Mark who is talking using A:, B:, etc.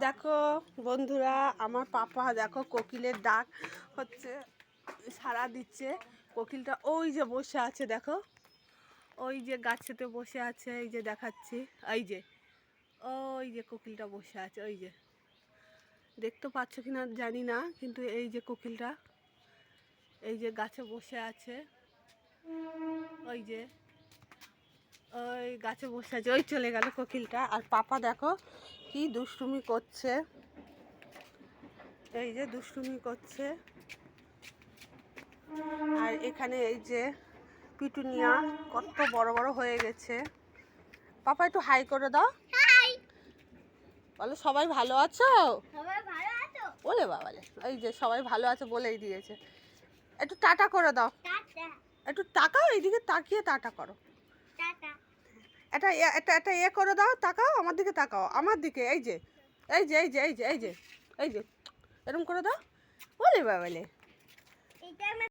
A: দেখো বন্ধুরা, আমার পাপা দেখো কোকিলের ডাক হচ্ছে, সাড়া দিচ্ছে। কোকিলটা ওই যে বসে আছে, দেখো ওই যে গাছেতে বসে আছে, এই যে দেখাচ্ছি, ওই যে কোকিলটা বসে আছে, ওই যে দেখতে পাচ্ছ কিনা জানি না, কিন্তু এই যে কোকিলটা এই যে গাছে বসে আছে, ওই যে ওই গাছে বসে আছে, ওই চলে গেল কোকিলটা। আর পাপা দেখো কি দুষ্টুমি করছে, এই যে দুষ্টুমি করছে। আর এখানে এই যে পিটুনিয়া কত বড় বড় হয়ে গেছে। পাপা একটু হাই করে দাও, বলো সবাই ভালো আছো। বলে বাবালে, এই যে সবাই ভালো আছে বলেই দিয়েছে। একটু টাটা করে দাও, একটু তাকাও, এইদিকে তাকিয়ে টাটা করো। এটা এটা এটা এ করে দাও, তাকাও আমার দিকে, তাকাও আমার দিকে, এই যে এই যে এই যে এই যে এই যে এই যে এরকম করে দাও, বলে বাবালে।